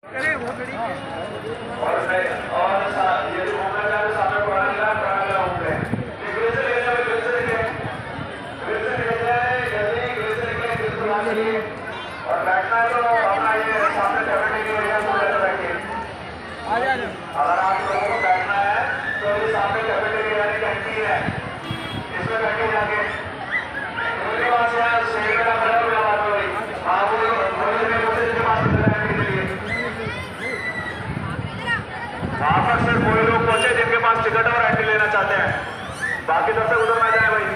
और बैठना है तो अपना ये सामने कैबिनेट की वजह से बैठिए। अगर आप लोगों को बैठना है तो ये सामने कैबिनेट की यानी घंटी है, इसमें बैठे जाके उनके पास यार शेर का बड़ा बड़ा बात हो रही। आप बोले में मुझे इसके पास बैठने के लिए वहाँ पर सिर्फ वही लोग पहुंचे जिनके पास टिकट और एंट्री लेना चाहते हैं, बाकी तब तक उधर ना जाए भाई।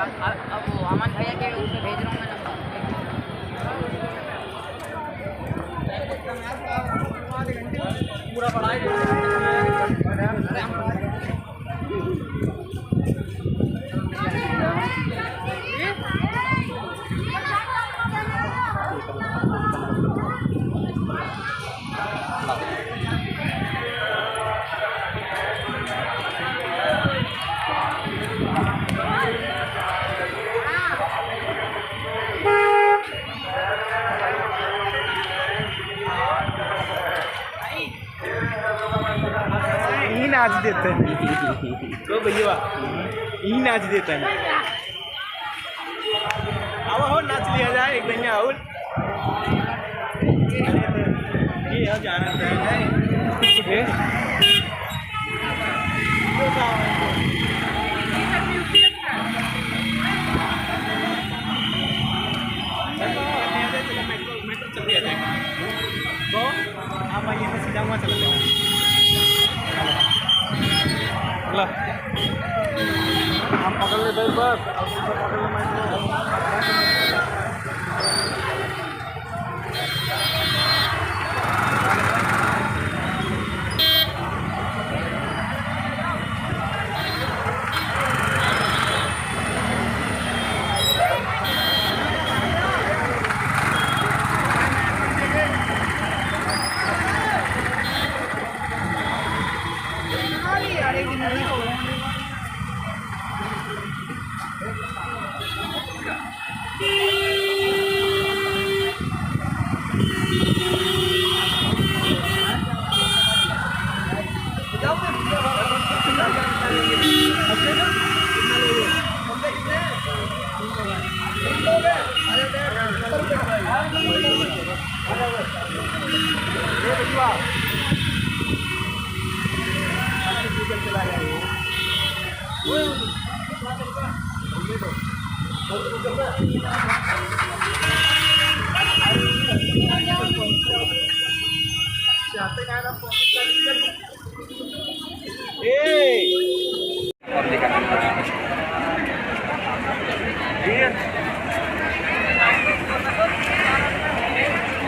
अब वो अमन भैया के उसमें भेज रहा हूँ मैं पूरा नाच देते हैं तो भैया यही नाच देते हैं। अब हो नाच लिया जाए एक दिन और ये जाना चाहिए। मेट्रो चल दिया जाएगा तो आप आइए तो सीधा वहाँ चले जाओ। हम पकड़ ले भाई बस पकड़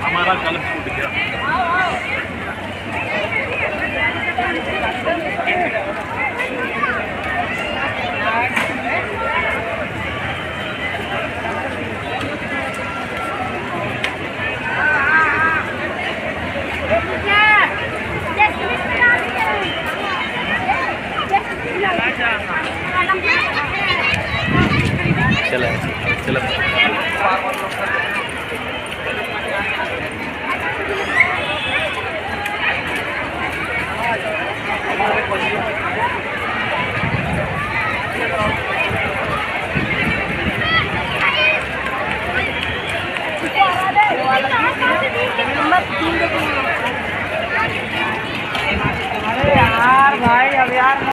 हमारा कल फूट गया। चलो चलो नंबर 3